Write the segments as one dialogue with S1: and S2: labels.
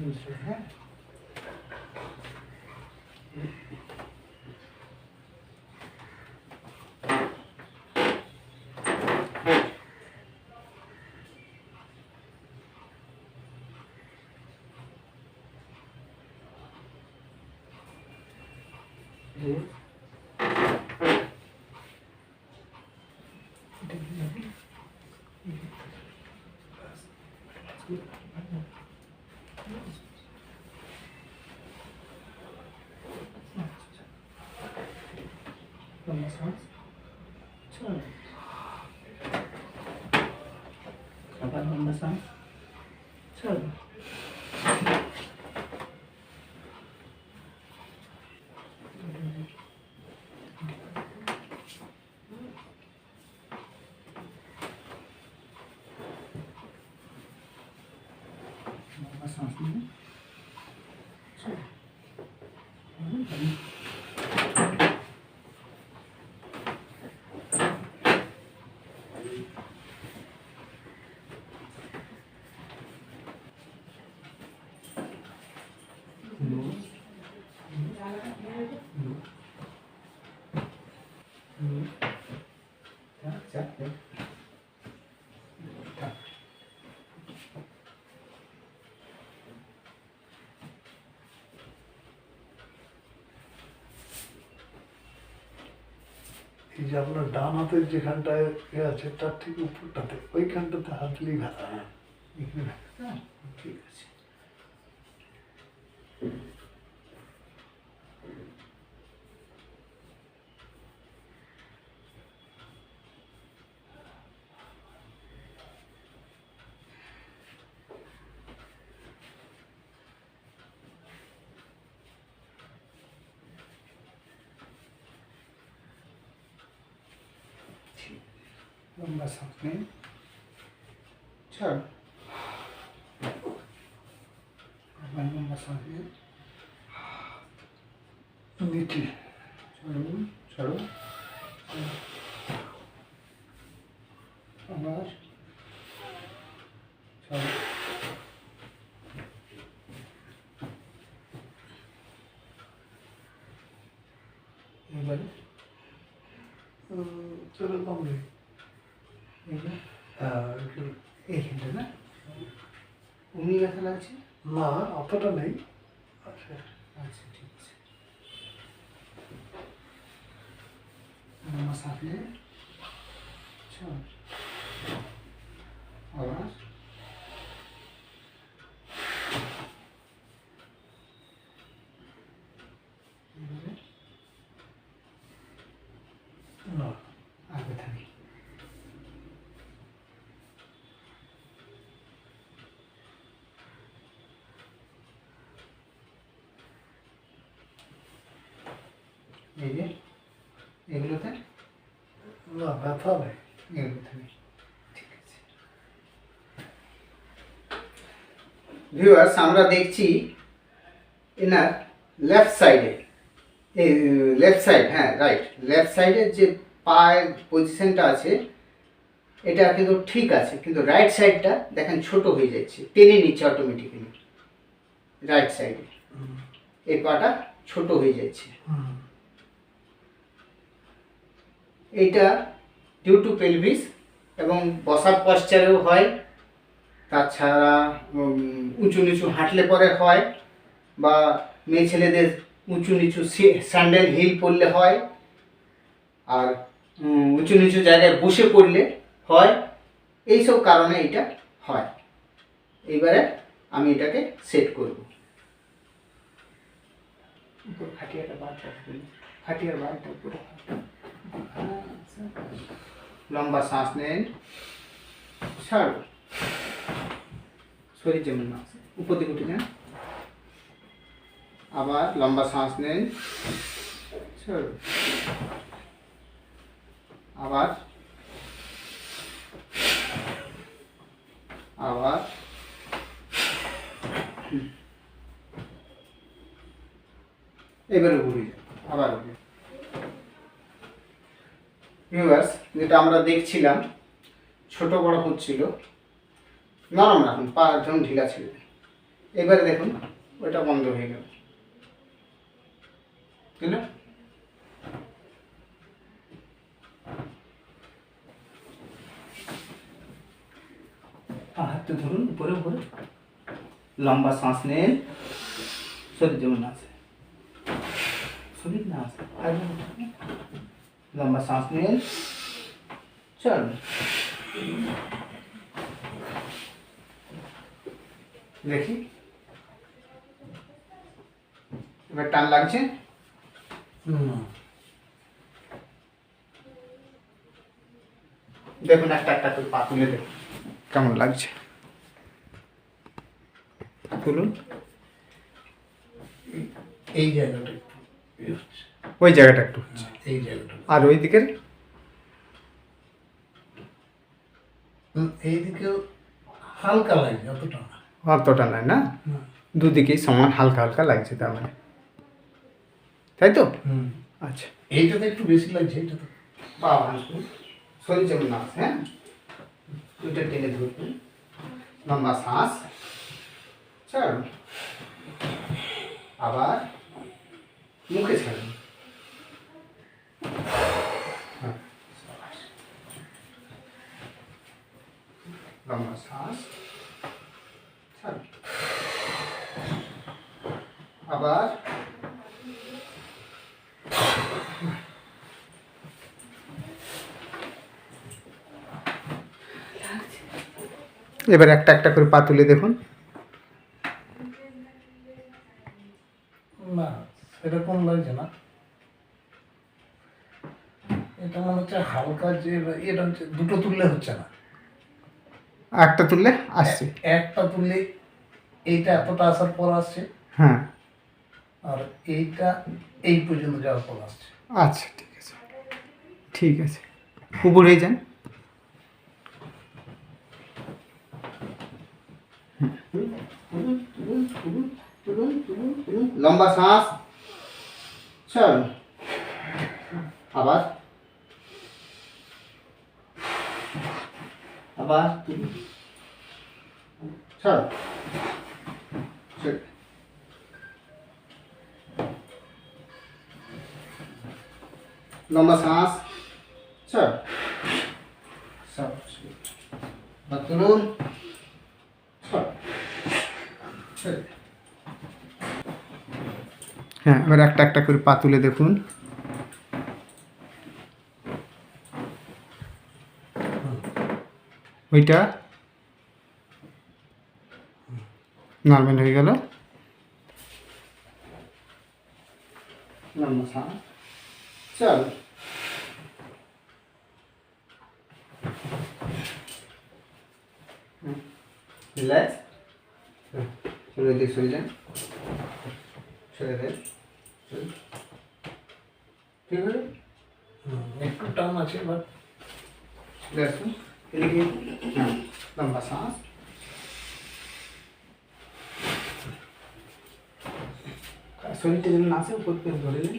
S1: হ্যাঁ, lambda सांस छोड़, आবার lambda सांस छोड़, lambda सांस लें, छोड़, এই যে আপনার ডান হাতের যেখানটায় আছে তার ঠিক উপরটাতে ওইখানটাতে হাত দিলেই ব্যথা। হ্যাঁ, এখানে ব্যথা। ঠিক আছে, लंबा सांस लें, छोड़, लंबा सांस लें, नीचे छोड़ो, छोड़ो, आवाज छोड़ो, ये बारे चलो कम ले এইখানটা না উনি ব্যথা লাগছে না, অতটা নেই। আচ্ছা আচ্ছা, ঠিক আছে, सांस लें, छोड़, आवाज আর ব্যথা নেই। এই যে এগুলোতে না ব্যথা নেই, এগুলোতে নেই। ঠিক আছে ভিউয়ার্স, আমরা দেখছি এনার লেফট সাইডে, এই লেফট সাইড, হ্যাঁ রাইট, লেফট সাইডের যে পায়ের পজিশনটা আছে এটা কিন্তু ঠিক আছে, কিন্তু রাইট সাইডটা দেখেন ছোট হয়ে যাচ্ছে, টেনে নিচ্ছে অটোমেটিক্যালি রাইট সাইডে, এই পাটা ছোট হয়ে যাচ্ছে। এইটা ডিউ টু পেলভিস এবং বসার পশ্চারেও হয়, তাছাড়া উঁচু নিচু হাঁটলে পরে হয়, বা মেয়ে ছেলেদের উঁচু নিচু স্যান্ডেল হিল পরলে হয়, আর উঁচু নিচু জায়গায় বসে পড়লে হয়, এইসব কারণে এটা হয়। এইবারে আমি এটাকে সেট করব। উপর খাটিয়াটা বার করতে, খাটিয়ার বারটা উপরে, লম্বা শ্বাস নেন, ছাড়ো, শরীর যেমন না উপর দিকে উঠে যান, আবার লম্বা শ্বাস নেন, ছাড়ো, আবার আবার এবারে ঘুরে যান, আবার ভিউয়ার্স, যেটা আমরা দেখছিলাম ছোট বড় হচ্ছিল, নরম রাখুন, পা একদম ঢিলা ছিল, এবারে দেখুন ওটা বন্ধ হয়ে গেল, বুঝলে? হাতটা ধরুন উপরে উপরে, লম্বা শ্বাস নেন, শরীর যেমন আছে, শরীর না আছে, লম্বা শ্বাস নেন, চল দেখি এবার টান লাগছে। দেখুন একটা একটা করে পা তুলে দেখুন কেমন লাগছে, তুলুন।
S2: এই জায়গাটা
S1: ওই জায়গাটা একটু হচ্ছে,
S2: এই জায়গাটা
S1: আর ওই দিকের
S2: এইদিকেও হালকা লাগছে, অতটা না।
S1: অতটা নয় না, দুদিকেই সমান হালকা হালকা লাগছে তার মানে, তাই তো? আচ্ছা,
S2: এইটাতে একটু বেশি লাগছে, এইটাতে
S1: বাবা শরীর যেমন না আছে, হ্যাঁ দুইটা টেনে ধরুন, লম্বা শ্বাস ছাড়ুন, আবার মুখে ছাড়ুন, হ্যাঁ, লম্বা শ্বাস ছাড়ুন, আবার এবার একটা একটা করে পা তুলে দেখুন।
S2: না সেরকম লাগছে না, এটা মনে হচ্ছে হালকা, যে এটা হচ্ছে দুটো তুললে হচ্ছে না,
S1: একটা তুললে আসছে,
S2: একটা তুললে এইটা এতটা আসার পর আসছে,
S1: হ্যাঁ
S2: আর এইটা এই পর্যন্ত যাওয়ার পর আসছে।
S1: আচ্ছা ঠিক আছে, ঠিক আছে, উপরে যান। লম্বা শ্বাস চল, আবার আবার চল, লম্বা শ্বাস চল, তুলুন, হ্যাঁ এবার একটা একটা করে পা তুলে দেখুন। ওইটা নর্মাল হয়ে গেল, লম্বা শ্বাস চল, রিল্যাক্স, সরে দিক সরে যান, ছেড়ে দেন, ঠিক আছে?
S2: একটু টান আছে, বাট
S1: দেখুন এদিকে, হ্যাঁ লম্বা শ্বাস, শরীরটা যেন না আসে উপর থেকে ধরে নিন,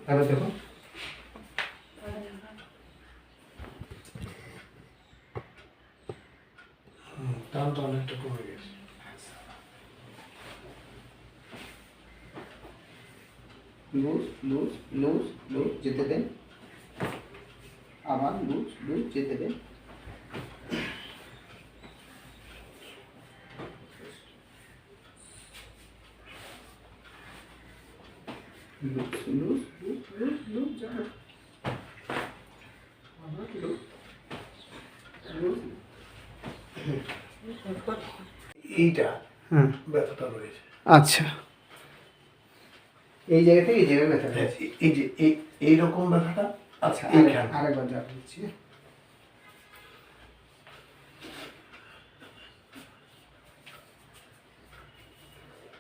S1: তাহলে দেখুন
S2: টানটা অনেকটা কমে গেছে।
S1: লুজ লুজ লুজ লুজ যেতে দেন, আবার লুজ লুজ যেতে দেন, loose loose loose loose loose যাবে, আবার লুজ লুজ,
S2: এইটা
S1: হ্যাঁ
S2: ব্যথাটা রয়েছে।
S1: আচ্ছা, এই জায়গা থেকে এই জায়গায় ব্যথা আছে,
S2: এই যে এইরকম ব্যথাটা,
S1: আচ্ছা
S2: এইখানে
S1: আরেকবার যা বলছি,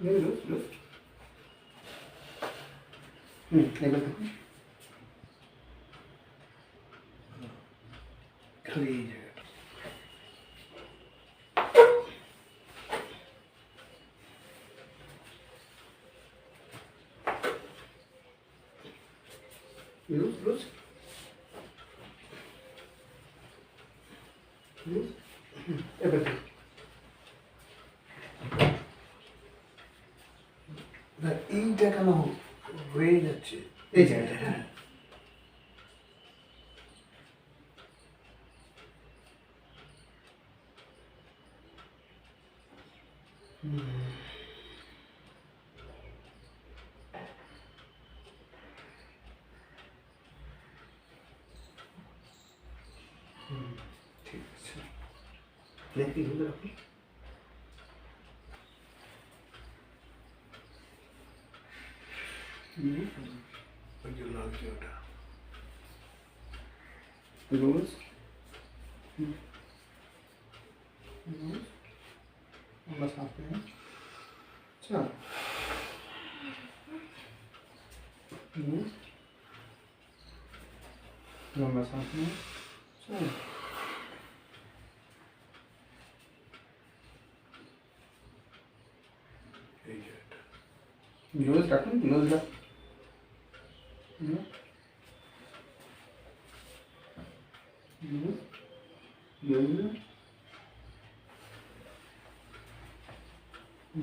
S1: লুজ লুজ, এবার দেখুন
S2: খালি এই জায়গাটা।
S1: লুজ লুজ লুজ, এবার দেখুন।
S2: না এইটা কেন হয়ে যাচ্ছে?
S1: এই জায়গাটা, হ্যাঁ ঠিক আছে, দেখি ধরে রাখুন।
S2: ওই যে লাগছে ওটা।
S1: लूज लूज बस आते हैं। अच्छा लूज लंबा सांस में। अच्छा
S2: এই যে এটা।
S1: लूज रखो, लूज रख लूज लूज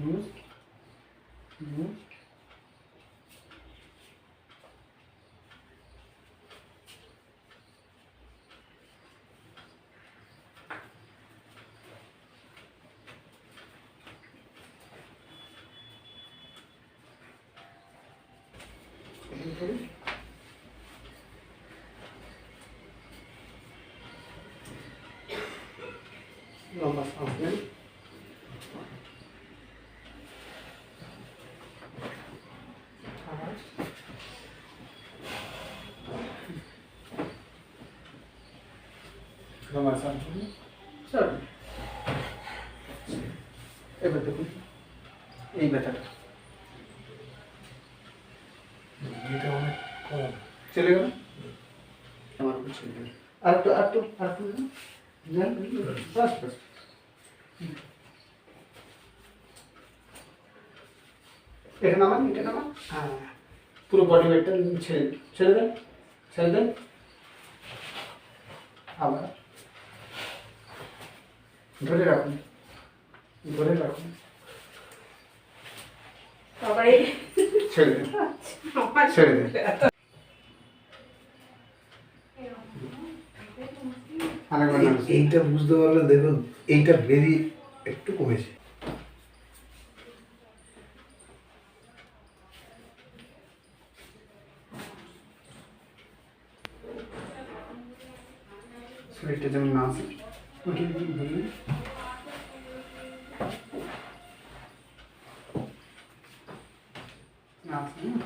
S1: लूज लूज लंबा सांस में। लंबा सांस में। चल এবার দেখুন এই ব্যথাটা
S2: এটা অনেক কম।
S1: চলে গেল আমার উপর চলে গেল। আর একটু যান, বাস বাস। এটা নামান, এটা নামান। হ্যাঁ পুরো বডি ওয়েটটা ছেড়ে দেন, ছেড়ে দেন। আবার ধরে রাখুন, ধরে রাখুন,
S3: তারপরে
S1: ছেড়ে দেন,
S3: আমার
S1: ছেড়ে দেন। আরেকবার নামান।
S2: এইটা বুঝতে পারলে দেখুন এইটা ভেরি একটু কমেছে।
S1: শরীরটা যেমন না আসে ওইটা যদি ধরুন। না আসে না।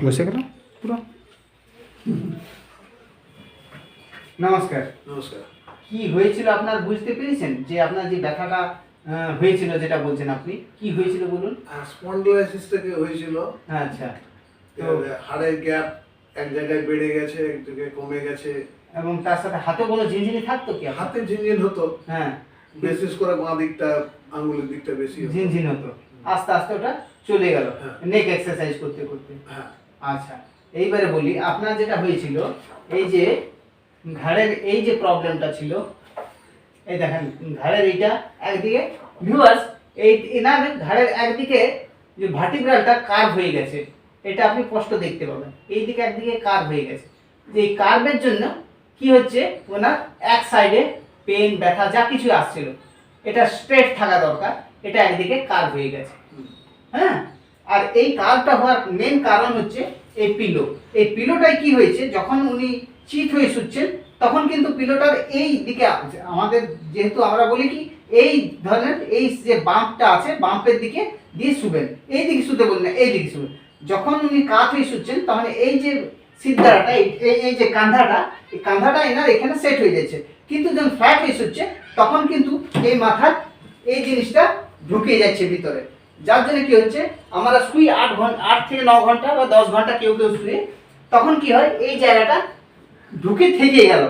S1: বসে গেল পুরো। নমস্কার।
S2: নমস্কার।
S1: কি হয়েছিল আপনার বুঝতে পেরেছেন? যে আপনার যে ব্যথাটা হয়েছিল যেটা বলছেন আপনি, কি হয়েছিল বলুন?
S2: স্পন্ডলাইসিস থেকে হয়েছিল।
S1: আচ্ছা, তো
S2: হাড়ের গ্যাপ এক জায়গায় বেড়ে গেছে, এক জায়গায় কমে গেছে।
S1: এবং তার সাথে হাতে কোনো ঝিনঝিনি থাকতো কি আপনার?
S2: হাতে ঝিনঝিন হতো,
S1: হ্যাঁ
S2: বিশেষ করে বাঁ দিকটা, আঙ্গুলের দিকটা বেশি হতো।
S1: ঝিনঝিন হতো, আস্তে আস্তে ওটা চলে গেল
S2: হ্যাঁ।
S1: নেক এক্সারসাইজ করতে করতে।
S2: হ্যাঁ।
S1: আচ্ছা এইবারে বলি, আপনার যেটা হয়েছিল এই যে ঘাড়ের এই যে প্রবলেমটা ছিল, এই দেখেন ঘাড়ের এইটা একদিকে ভিউয়ার্স, এই এনার ঘাড়ের একদিকে যে ভার্টিব্রালটা কার্ভ হয়ে গেছে, এটা আপনি স্পষ্ট দেখতে পাবেন। এই দিকে একদিকে কার্ভ হয়ে গেছে, যে এই কার্ভের জন্য কি হচ্ছে, ওনার এক সাইডে পেন ব্যথা যা কিছু আসছিল এটা স্ট্রেট থাকা দরকার, এটা একদিকে কার্ভ হয়ে গেছে। হ্যাঁ, আর এই কার্ভটা হওয়ার মেন কারণ হচ্ছে এই পিলো। এই পিলোটাই কি হয়েছে, যখন উনি চিত হয়ে শুচ্ছেন তখন কিন্তু পিলোটার এই দিকে আমাদের, যেহেতু আমরা বলি কি এই ধরনের এই যে বাম্পটা আছে বাম্পের দিকে দিয়ে শুবেন, এই দিকে শুতে বলি না, এই দিকে শুবেন। যখন উনি কাত হয়ে শুচ্ছেন তখন এই যে সিদ্ধাটা, এই যে কাঁধাটা, এই কাঁধাটা এনার এখানে সেট হয়ে যাচ্ছে, কিন্তু যখন ফ্ল্যাট হয়ে শুচ্ছে তখন কিন্তু এই মাথার এই জিনিসটা ঢুকে যাচ্ছে ভিতরে। যার জন্য কি হচ্ছে, আমরা শুই 8 থেকে 9 ঘন্টা বা 10 ঘন্টা কেউ কেউ শুয়ে, তখন কি হয় এই জায়গাটা ঢুকে থেকে গেল।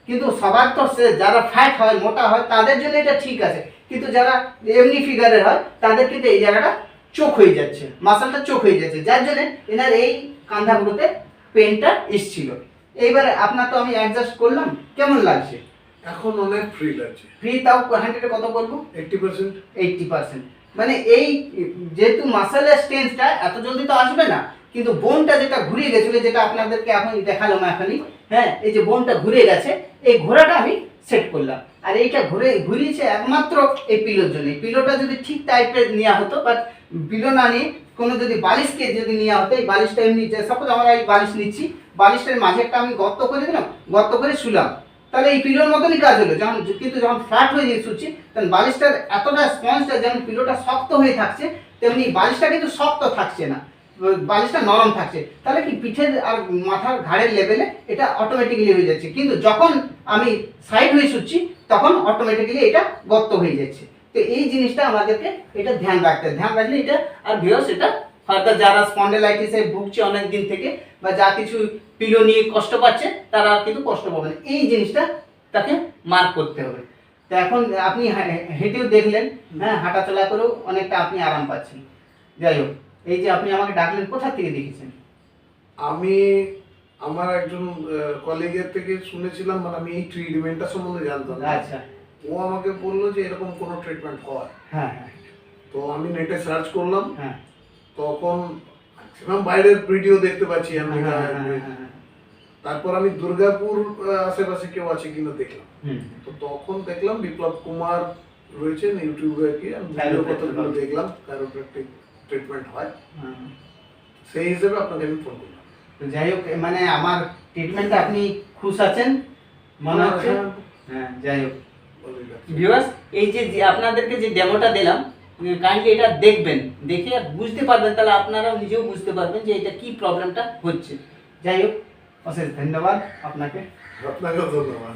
S1: কিন্তু সবার তো যারা ফ্যাট হয়, মোটা হয়, তাদের জন্য এটা ঠিক আছে, কিন্তু যারা এমনি ফিগারের হয় তাদের কিন্তু এই জায়গাটা চোখ হয়ে যাচ্ছে, মাসলটা চোখ হয়ে যাচ্ছে, যার জন্য এনার এই কাঁধাগুলোতে পেনটা এসছিল। এইবারে আপনার তো আমি অ্যাডজাস্ট করলাম, কেমন লাগছে?
S2: এখন অনেক ফ্রি লাগছে।
S1: ফ্রি তাও 100-এ কত বলবো?
S2: 80%।
S1: 80%। মানে এই যেহেতু মাসেলের স্ট্রেংথটা এত জলদি তো আসবে না, কিন্তু বোনটা যেটা ঘুরে গেছিল, যেটা আপনাদেরকে এখন দেখালাম এখনই, হ্যাঁ, এই যে বোনটা ঘুরে গেছে, এই ঘোরাটা আমি সেট করলাম। আর এইটা ঘুরিয়েছে একমাত্র এই পিলোর জন্য। পিলোটা যদি ঠিক টাইপের নেওয়া হতো, বাট পিলো না নিয়ে কোনো যদি বালিশকে যদি নেওয়া হতো, এই বালিশটা এমনি, সাপোজ আমরা এই বালিশ নিচ্ছি, বালিশটার মাঝে একটা আমি গর্ত করে দিলাম, গর্ত করে শুলাম, তাহলে এই পিলোর মতনই কাজ হলো। যখন কিন্তু যখন ফ্ল্যাট হয়ে গিয়ে শুচ্ছি, তখন বালিশটার এতটা স্পঞ্জটা, যেমন পিলোটা শক্ত হয়ে থাকছে, তেমনি বালিশটা কিন্তু শক্ত থাকছে না, বালিশটা নরম থাকছে। তাহলে কি পিঠের আর মাথার ঘাড়ের লেভেলে এটা অটোমেটিক্যালি হয়ে যাচ্ছে। কিন্তু যখন আমি সাইড হয়ে শুচ্ছি, তখন অটোমেটিক্যালি এটা গর্ত হয়ে যাচ্ছে। তো এই জিনিসটা আমাদেরকে এটা ধ্যান রাখলে এটা আর ভিউয়ার্স, এটা ফার্দার যারা স্পন্ডেলাইটিসে ভুগছে অনেক দিন থেকে, বা যা কিছু পিলো নিয়ে কষ্ট পাচ্ছে, তারা কিন্তু কষ্ট পাবে না। এই জিনিসটা তাকে মার্ক করতে হবে। তো এখন আপনি হেঁটেও দেখলেন, হ্যাঁ, হাঁটাচলা করেও অনেকটা আপনি আরাম পাচ্ছেন। যাই হোক, এই যে আপনি আমাকে ডাকলেন, কোথা থেকে দেখেছেন?
S2: আমি আমার একজন কলিগের থেকে শুনেছিলাম, মানে আমি এই ট্রিটমেন্টটা সম্বন্ধে জানতাম না।
S1: আচ্ছা।
S2: ও আমাকে বললো যে এরকম কোনো ট্রিটমেন্ট হয়।
S1: হ্যাঁ হ্যাঁ
S2: তো আমি নেটে সার্চ করলাম,
S1: হ্যাঁ
S2: তখন ম্যাক্সিমাম বাইরের ভিডিও দেখতে পাচ্ছি আমি।
S1: হ্যাঁ।
S2: তারপর আমি দুর্গাপুর আশেপাশে কেউ আছে কিনা দেখলাম। তো তখন দেখলাম বিপ্লব কুমার রয়েছেন ইউটিউবে, কি আমি ভিডিও কতগুলো দেখলাম, কাইরোপ্র্যাকটিক ট্রিটমেন্ট হয়, সেই হিসেবে আপনাকে আমি ফোন করলাম।
S1: তো যাই হোক, মানে আমার ট্রিটমেন্টে আপনি খুশ আছেন মনে হচ্ছে? হ্যাঁ, যাই হোক ভিউয়ার্স, এই যে আপনাদেরকে যে ডেমোটা দিলাম, কাইন্ডলি এটা দেখবেন, দেখে বুঝতে পারবেন, তাহলে আপনারাও নিজেও বুঝতে পারবেন যে এটা কি প্রবলেমটা হচ্ছে। যাই হোক, অশেষ ধন্যবাদ আপনাকে।
S2: আপনাকেও ধন্যবাদ।